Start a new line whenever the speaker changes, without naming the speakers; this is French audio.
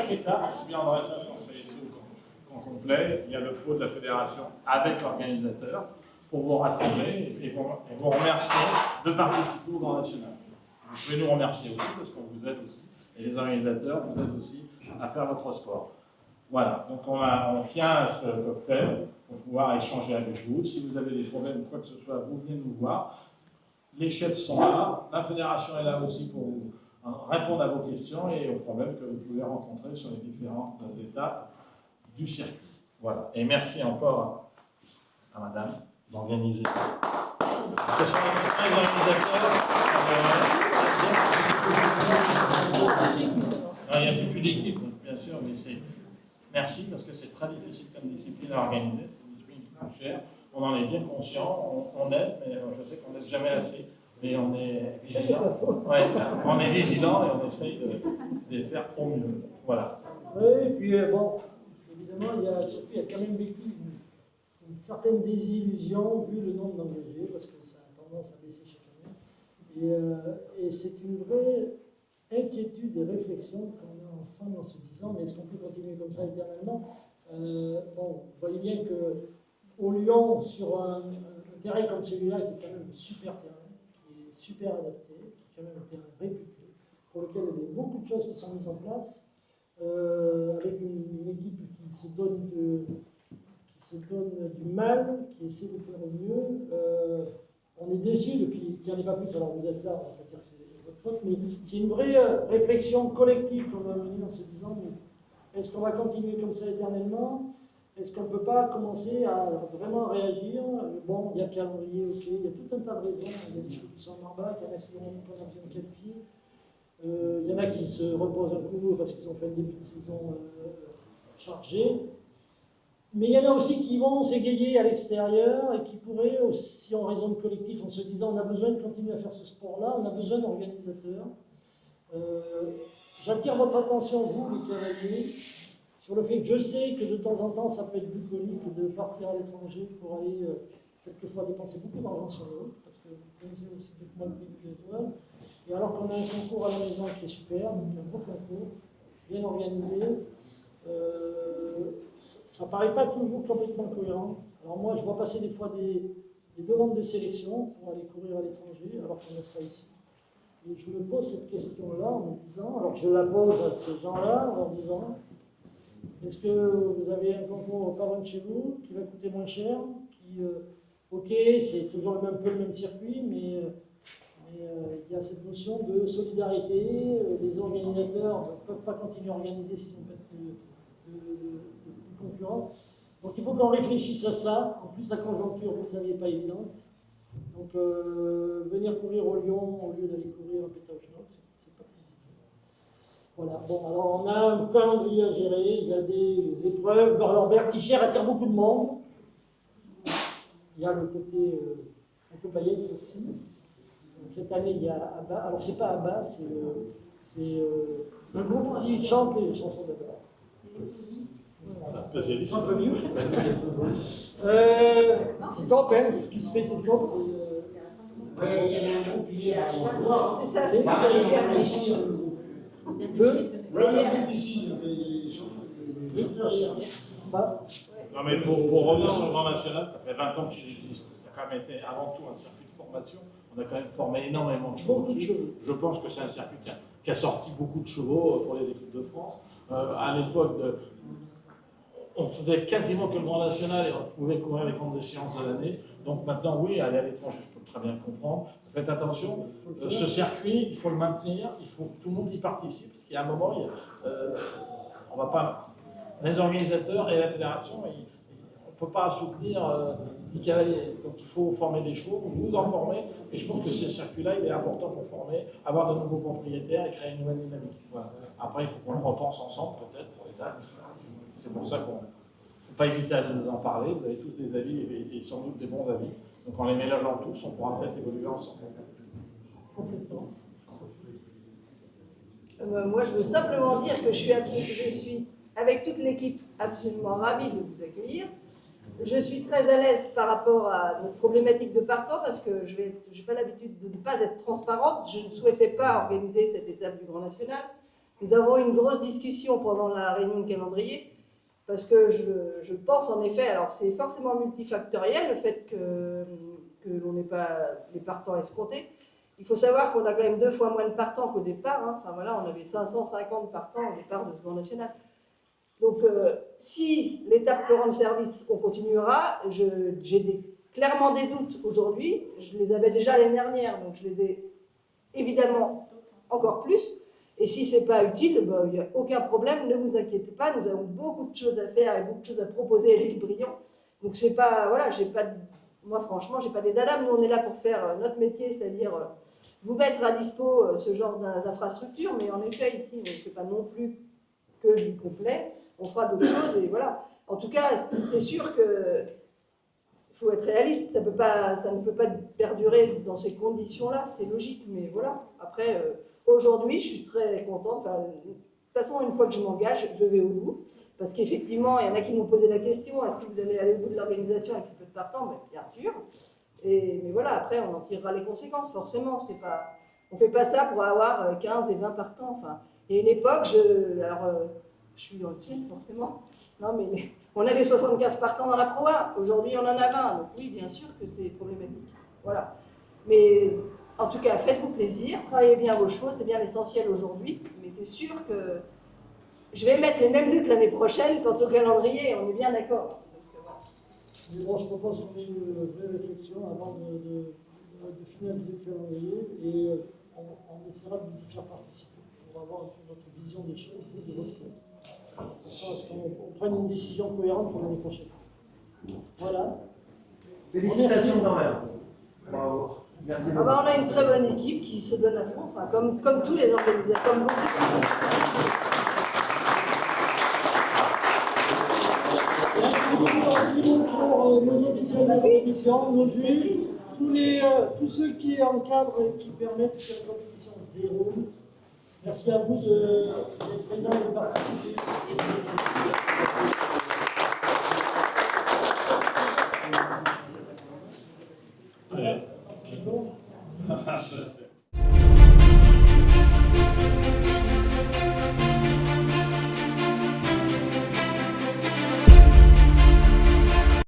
chaque étape, je viendrai ça sur CSO en complet, il y a le pot de la fédération avec l'organisateur pour vous rassembler et vous remercier de participer au Grand National. Vous pouvez nous remercier aussi parce qu'on vous aide aussi, et les organisateurs vous aident aussi à faire votre sport. Voilà, donc on tient à ce cocktail pour pouvoir échanger avec vous. Si vous avez des problèmes, quoi que ce soit, vous venez nous voir. Les chefs sont là, la fédération est là aussi pour vous répondre à vos questions et aux problèmes que vous pouvez rencontrer sur les différentes étapes du circuit. Voilà, et merci encore à madame d'organiser. Ce sont les organisateurs. Il n'y a plus d'équipe, bien sûr, mais c'est... Merci, parce que c'est très difficile comme discipline à organiser, c'est une discipline qui coûte cher. On en est bien conscient, on aide, mais je sais qu'on n'aide jamais assez, mais on est vigilant. Ouais, on est vigilant et on essaye de faire au mieux. Voilà.
Oui, et puis bon, évidemment, il y a quand même vécu une certaine désillusion vu le nombre d'engagés, parce que ça a tendance à baisser chaque année. Et c'est une vraie inquiétude et réflexion qu'on a ensemble en se disant, mais est-ce qu'on peut continuer comme ça éternellement? Bon, vous voyez bien qu'au Lyon, sur un terrain comme celui-là, qui est quand même un super terrain, qui est super adapté, qui est quand même un terrain réputé, pour lequel il y a beaucoup de choses qui sont mises en place, avec une équipe qui se donne du mal, qui essaie de faire au mieux. On est déçus depuis qu'il n'y en ait pas plus, alors vous êtes là, on va dire que c'est votre faute, mais c'est une vraie réflexion collective qu'on va mener en se disant, mais est-ce qu'on va continuer comme ça éternellement? Est-ce qu'on ne peut pas commencer à vraiment réagir? Bon, il y a le calendrier, ok, il y a tout un tas de raisons, il y a des choses qui sont en bas, il y en a qui ont besoin de qualifier. Il y en a qui se reposent un coup parce qu'ils ont fait un début de saison chargé. Mais il y en a aussi qui vont s'égayer à l'extérieur et qui pourraient aussi, en raison de collectif, en se disant on a besoin de continuer à faire ce sport-là, on a besoin d'organisateurs. J'attire votre attention, vous, les cavaliers, sur le fait que je sais que de temps en temps, ça peut être bucolique de partir à l'étranger pour aller quelquefois dépenser beaucoup d'argent sur l'autre, parce que vous connaissez aussi beaucoup moins le prix du gasoil. Et alors qu'on a un concours à la maison qui est super, donc un beau concours, bien organisé, ça ne paraît pas toujours complètement cohérent. Alors moi, je vois passer des fois des demandes de sélection pour aller courir à l'étranger, alors qu'on a ça ici. Et je me pose cette question-là en me disant, alors je la pose à ces gens-là en leur disant, est-ce que vous avez un concours pas loin de chez vous, qui va coûter moins cher, qui, ok, c'est toujours un peu le même circuit, mais il y a cette notion de solidarité, les organisateurs ne peuvent pas continuer à organiser s'ils n'ont pas de concurrents. Donc il faut qu'on réfléchisse à ça. En plus, la conjoncture, vous le savez, n'est pas évidente. Donc venir courir au Lyon au lieu d'aller courir à Pétaouchnok, c'est pas plus évident. Voilà. Bon, alors on a un calendrier à gérer, il y a des épreuves. Alors Bertichère attire beaucoup de monde. Il y a le côté un peu paillette aussi. Cette année, il y a Abba. Alors, c'est pas Abba, c'est un groupe qui chante les chansons d'Abba.
Spécialiste.
Un peu mieux. C'est top, hein, ce qui se fait, c'est top.
C'est ça, c'est ça.
Non, mais pour revenir sur le Grand National, ça fait 20 ans qu'il existe. Ça a quand même été avant tout un circuit de formation. On a quand même formé énormément de chevaux dessus. Je pense que c'est un circuit qui a sorti beaucoup de chevaux pour les équipes de France. À l'époque, on faisait quasiment que le Grand National et on pouvait courir les grandes échéances de l'année. Donc maintenant, oui, aller à l'étranger, je peux très bien le comprendre. Faites attention, ce circuit, il faut le maintenir, il faut que tout le monde y participe, parce qu'il y a un moment, on va pas... Les organisateurs et la fédération, on ne peut pas soutenir 10 cavaliers. Donc il faut former des chevaux, vous en former. Et je pense que ce circuit-là, il est important pour former, avoir de nouveaux propriétaires et créer une nouvelle dynamique. Voilà. Après, il faut qu'on le repense ensemble, peut-être, pour les dates. C'est pour ça qu'on ne faut pas hésiter à nous en parler. Vous avez tous des avis et sans doute des bons avis. Donc en les mélangeant tous, on pourra peut-être évoluer ensemble.
Complètement.
Moi, je veux simplement dire que je suis avec toute l'équipe absolument ravie de vous accueillir. Je suis très à l'aise par rapport à notre problématique de partant parce que je n'ai pas l'habitude de ne pas être transparente. Je ne souhaitais pas organiser cette étape du Grand National Nous avons eu une grosse discussion pendant la réunion de calendrier, parce que je pense en effet, alors c'est forcément multifactoriel, le fait que l'on n'ait pas les partants escomptés. Il faut savoir qu'on a quand même 2 fois moins de partants qu'au départ. Hein. Enfin voilà, on avait 550 partants au départ de Seconde Nationale. Donc si l'étape peut rendre service, on continuera. J'ai clairement des doutes aujourd'hui. Je les avais déjà l'année dernière, donc je les ai évidemment encore plus. Et si ce n'est pas utile, ben, il n'y a aucun problème, ne vous inquiétez pas, nous avons beaucoup de choses à faire et beaucoup de choses à proposer à l'île Briand. Donc c'est pas, voilà, moi franchement, j'ai pas des dadas, nous on est là pour faire notre métier, c'est-à-dire vous mettre à dispo ce genre d'infrastructure, mais en effet ici on ne fait pas non plus que du complet, on fera d'autres choses et voilà. En tout cas, c'est sûr que il faut être réaliste, ça ne peut pas perdurer dans ces conditions-là, c'est logique, mais voilà. Après, aujourd'hui, je suis très contente. Enfin, de toute façon, une fois que je m'engage, je vais au bout. Parce qu'effectivement, il y en a qui m'ont posé la question, est-ce que vous allez aller au bout de l'organisation avec ce peu de partants? Mais bien sûr. Mais voilà, après, on en tirera les conséquences, forcément. On ne fait pas ça pour avoir 15 et 20 partants. Enfin, il y a une époque, je suis dans le ciel, forcément. Non, mais on avait 75 partants dans la Pro A. Aujourd'hui, on en a 20. Donc oui, bien sûr que c'est problématique. Voilà. Mais en tout cas, faites-vous plaisir, travaillez bien vos chevaux, c'est bien l'essentiel aujourd'hui. Mais c'est sûr que je vais mettre les mêmes doutes l'année prochaine quant au calendrier, on est bien d'accord.
Mais bon, je propose qu'on ait une vraie réflexion avant de finaliser le calendrier et on essaiera de vous y faire participer. On va avoir notre vision des choses de votre côté. De façon à ce qu'on prenne une décision cohérente pour l'année prochaine. Voilà.
Félicitations quand même. Bravo. Merci beaucoup.
On a une très bonne équipe qui se donne à fond, enfin, comme tous les organisateurs, comme beaucoup.
Pour nos officiels de compétition, nos juges, tous ceux qui encadrent et qui permettent que la compétition se déroule. Merci à vous d'être présents et de participer.
Ouais.